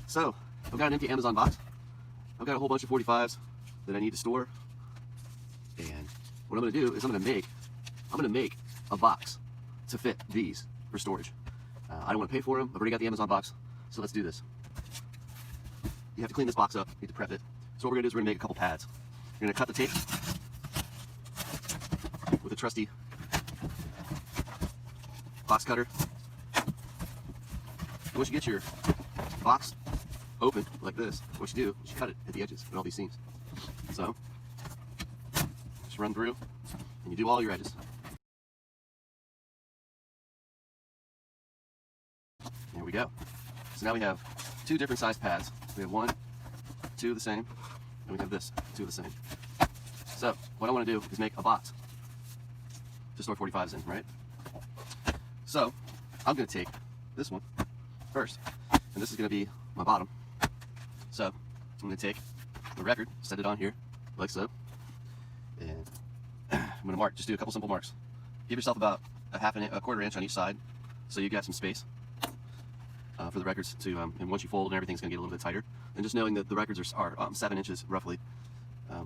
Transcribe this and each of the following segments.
So, I've got an empty Amazon box. I've got a whole bunch of 45s that I need to store. And what I'm going to do is I'm going to make a box to fit these for storage. I don't want to pay for them. I've already got the Amazon box, so let's do this. You have to clean this box up. You need to prep it. So what we're going to do is we're going to make a couple pads. You're going to cut the tape with a trusty box cutter. Once you get your box open like this, what you do is you cut it at the edges and all these seams. So just run through and you do all your edges. There we go. So now we have two different size pads. We have one, two the same, and we have this, two the same. So what I want to do is make a box to store 45s in, right? So I'm going to take this one first, and this is going to be my bottom. So I'm going to take the record, set it on here like so, and I'm going to mark, just do a couple simple marks. Give yourself about a quarter inch on each side, so you got some space for the records to, and once you fold and everything's going to get a little bit tighter. And just knowing that the records are 7 inches roughly,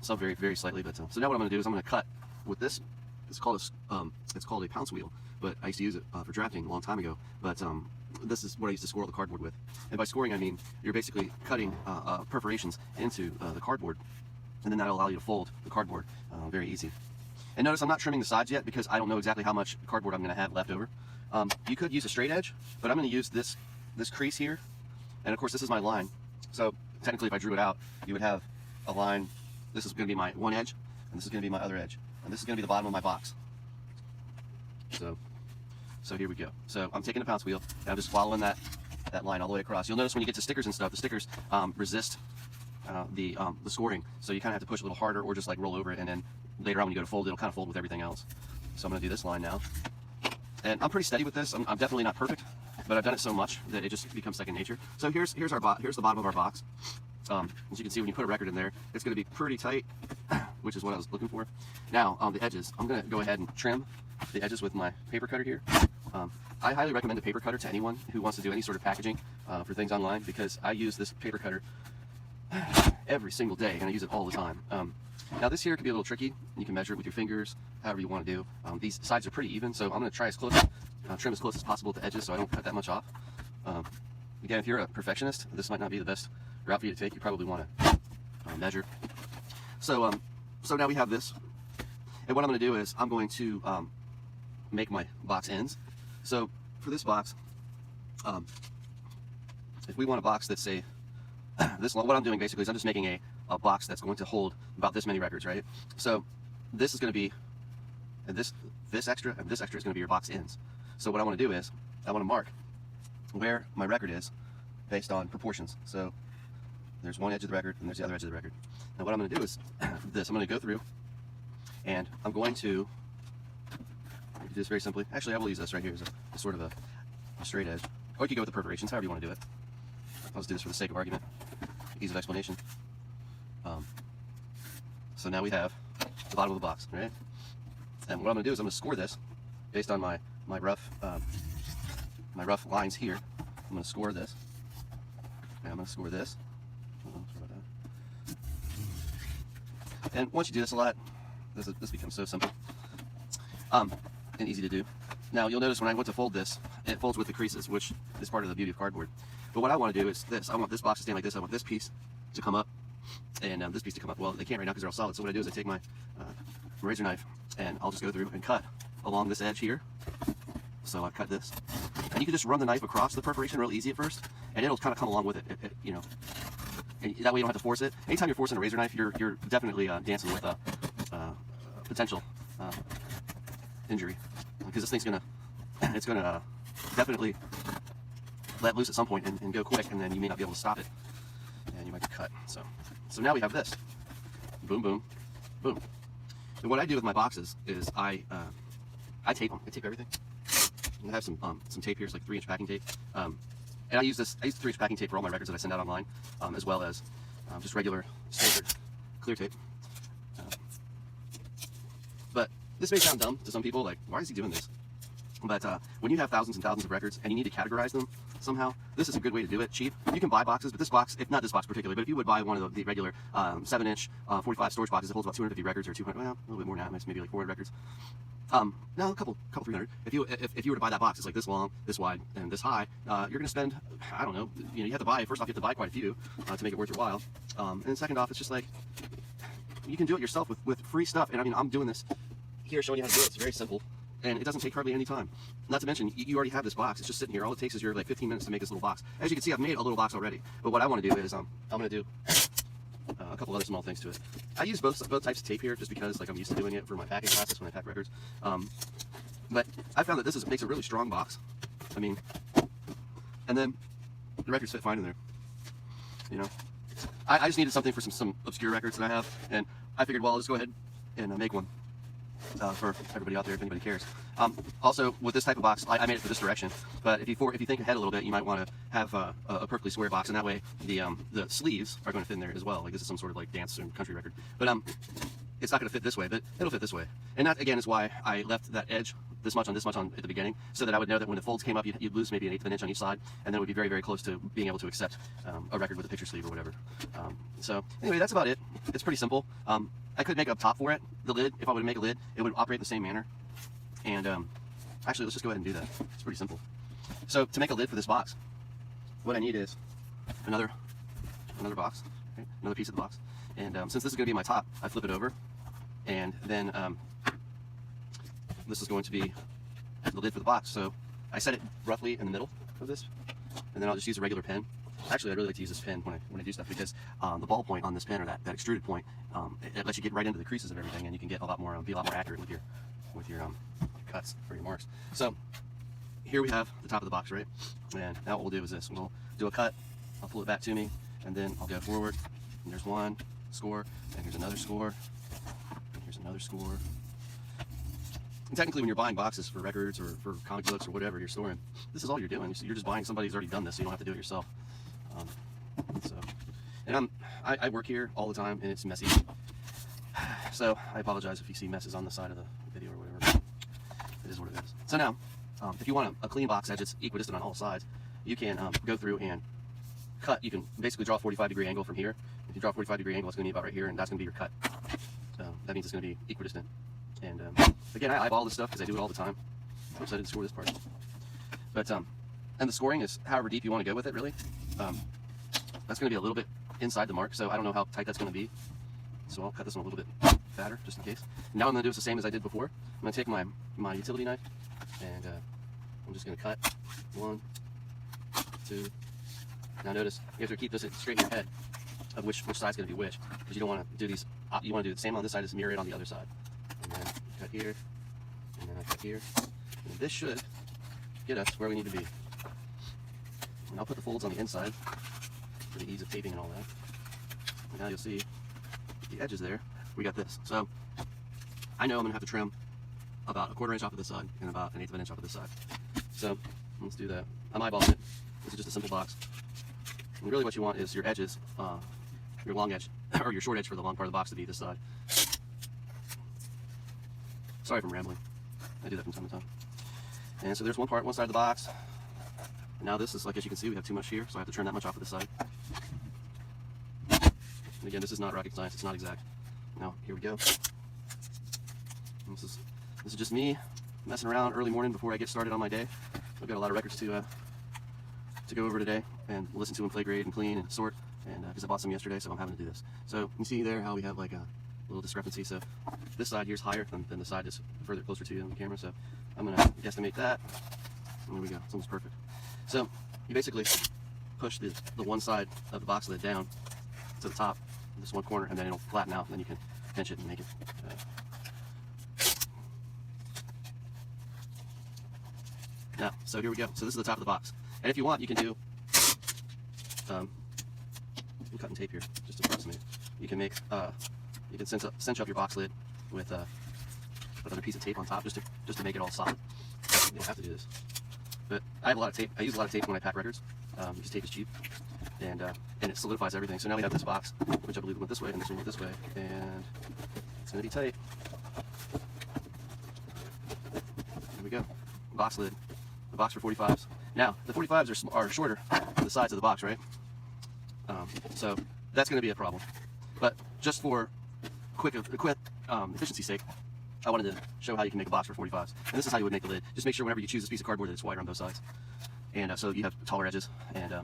some very, very slightly. But so now what I'm going to do is I'm going to cut with this. It's called a pounce wheel, but I used to use it for drafting a long time ago. But this is what I used to score all the cardboard with. And by scoring, I mean you're basically cutting perforations into the cardboard, and then that'll allow you to fold the cardboard very easy. And notice I'm not trimming the sides yet because I don't know exactly how much cardboard I'm going to have left over. You could use a straight edge, but I'm going to use this crease here, and of course this is my line. So technically if I drew it out, you would have a line. This is going to be my one edge, and this is going to be my other edge, and this is going to be the bottom of my box. So here we go. So I'm taking a pounce wheel and I'm just following that line all the way across. You'll notice when you get to stickers and stuff, the stickers resist the scoring, so you kind of have to push a little harder or just like roll over it, and then later on when you go to fold, it'll kind of fold with everything else. So I'm going to do this line now, and I'm pretty steady with this. I'm definitely not perfect, but I've done it so much that it just becomes second nature. So here's the bottom of our box. As you can see, when you put a record in there, it's going to be pretty tight, which is what I was looking for. Now the edges, I'm going to go ahead and trim the edges with my paper cutter here. I highly recommend a paper cutter to anyone who wants to do any sort of packaging for things online, because I use this paper cutter every single day and I use it all the time. Now this here can be a little tricky. You can measure it with your fingers, however you want to do. These sides are pretty even, so I'm going to try as close, trim as close as possible to the edges so I don't cut that much off. Again, if you're a perfectionist, this might not be the best route for you to take. You probably want to measure. So now we have this, and what I'm going to do is I'm going to make my box ends. So for this box, if we want a box that's say this long, what I'm doing basically is I'm just making a box that's going to hold about this many records, right? So this is going to be, and this extra and this extra is going to be your box ends. So what I want to do is I want to mark where my record is based on proportions. So there's one edge of the record and there's the other edge of the record. Now what I'm going to do is this. I'm going to go through and I'm going to do this very simply. Actually, I will use this right here as a sort of a straight edge. Or you could go with the perforations, however you want to do it. I'll just do this for the sake of argument, ease of explanation. So now we have the bottom of the box, right? And what I'm going to do is I'm going to score this based on my rough lines here. I'm going to score this. And I'm going to score this. And once you do this a lot, this becomes so simple and easy to do. Now you'll notice when I went to fold this, it folds with the creases, which is part of the beauty of cardboard. But what I want to do is this. I want this box to stand like this. I want this piece to come up and this piece to come up. Well, they can't right now because they're all solid. So what I do is I take my razor knife and I'll just go through and cut along this edge here. So I cut this, and you can just run the knife across the perforation real easy at first, and it'll kind of come along with it, you know. And that way you don't have to force it. Anytime you're forcing a razor knife, you're definitely dancing with a potential injury, because this thing's gonna definitely let loose at some point and go quick, and then you may not be able to stop it, and you might get cut. So now we have this. Boom, boom, boom. And what I do with my boxes is I tape them. I tape everything. I have some tape here. It's like 3-inch packing tape. And I use the 3-inch packing tape for all my records that I send out online, as well as just regular standard clear tape. But this may sound dumb to some people, like, why is he doing this? But when you have thousands and thousands of records and you need to categorize them somehow, this is a good way to do it, cheap. You can buy boxes, but this box, if not this box particularly, but if you would buy one of the regular 7-inch 45 storage boxes that holds about 250 records or 200, well, a little bit more than that, maybe like 400 records. No, a couple 300. If you were to buy that box, it's like this long, this wide, and this high. You're gonna spend, I don't know, you have to buy, first off, you have to buy quite a few to make it worth your while. And then second off, it's just like, you can do it yourself with free stuff. And I mean, I'm doing this here, showing you how to do it. It's very simple, and it doesn't take hardly any time. Not to mention, you already have this box. It's just sitting here. All it takes is your like 15 minutes to make this little box. As you can see, I've made a little box already. But what I want to do is, I'm gonna do a couple other small things to it. I use both types of tape here just because like I'm used to doing it for my packing process when I pack records. But I found that this makes a really strong box. I mean, and then the records fit fine in there. You know, I just needed something for some obscure records that I have, and I figured, well, I'll just go ahead and make one for everybody out there if anybody cares. Also, with this type of box, I made it for this direction. But if you think ahead a little bit, you might want to have a perfectly square box, and that way the sleeves are going to fit in there as well. Like this is some sort of like dance and country record. But it's not going to fit this way, but it'll fit this way. And that again is why I left that edge this much on at the beginning, so that I would know that when the folds came up, you'd lose maybe 1/8 of an inch on each side, and then it would be very, very close to being able to accept a record with a picture sleeve or whatever. So anyway, that's about it. It's pretty simple. I could make a top for it, the lid. If I were to make a lid, it would operate in the same manner. And actually, let's just go ahead and do that. It's pretty simple. So to make a lid for this box, what I need is another box, okay? Another piece of the box. And since this is going to be my top, I flip it over, and then this is going to be the lid for the box. So I set it roughly in the middle of this, and then I'll just use a regular pen. Actually, I really like to use this pen when I do stuff, because the ball point on this pen, or that extruded point, it lets you get right into the creases of everything, and you can get be a lot more accurate with your cuts or your marks. So here we have the top of the box, right? And now what we'll do is this: we'll do a cut. I'll pull it back to me, and then I'll go forward. And there's one score, and here's another score, and here's another score. And technically, when you're buying boxes for records or for comic books or whatever you're storing, this is all you're doing. You're just buying somebody who's already done this, so you don't have to do it yourself. And I work here all the time, and it's messy. So I apologize if you see messes on the side of the video or whatever. It is what it is. So now, if you want a clean box edge that's equidistant on all sides, you can go through and cut. You can basically draw a 45-degree angle from here. If you draw a 45-degree angle, it's going to be about right here, and that's going to be your cut. So that means it's going to be equidistant. And again, I eyeball this stuff because I do it all the time. Oops, I didn't score this part. But and the scoring is however deep you want to go with it, really. That's going to be a little bit inside the mark, so I don't know how tight that's going to be. So I'll cut this one a little bit fatter, just in case. Now I'm going to do the same as I did before. I'm going to take my utility knife, and I'm just going to cut 1, 2. Now notice, you have to keep this straight in your head of which side's going to be which, because you don't want to do these. You want to do the same on this side as mirror it on the other side. And then cut here, and then I cut here. And this should get us where we need to be. And I'll put the folds on the inside for the ease of taping and all that. And now you'll see the edges there. We got this. So I know I'm going to have to trim about 1/4 inch off of this side and about 1/8 of an inch off of this side. So let's do that. I'm eyeballing it. This is just a simple box. And really what you want is your edges, your long edge, or your short edge for the long part of the box to be this side. Sorry if I'm rambling. I do that from time to time. And so there's one side of the box. And now this is, like, as you can see, we have too much here, so I have to trim that much off of this side. And again, this is not rocket science, it's not exact. Now, here we go. And this is just me messing around early morning before I get started on my day. I've got a lot of records to go over today and listen to and play grade and clean and sort, and because I bought some yesterday, so I'm having to do this. So you see there how we have like a little discrepancy. So this side here is higher than the side that's closer to you on the camera. So I'm gonna guesstimate that. And there we go. It's almost perfect. So you basically push the one side of the box lid down to the top, this one corner, and then it'll flatten out, and then you can pinch it and make it. Now, so here we go. So this is the top of the box. And if you want, you can do, I'm cutting tape here, just to approximate. You can make, you can cinch up your box lid with another piece of tape on top, just to make it all solid. You don't have to do this. But I have a lot of tape. I use a lot of tape when I pack records, because tape is cheap, and it solidifies everything. So now we have this box, which I believe went this way, and this one went this way, and it's going to be tight. There we go. Box lid. The box for 45s. Now, the 45s are shorter than the sides of the box, right? So that's going to be a problem. But just for quick efficiency's sake, I wanted to show how you can make a box for 45s. And this is how you would make the lid. Just make sure whenever you choose this piece of cardboard that it's wider on both sides. And so you have taller edges, and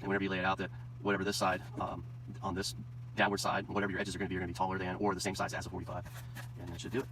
whenever you lay it out, that whatever this side, on this downward side, whatever your edges are going to be taller than or the same size as a 45. And that should do it.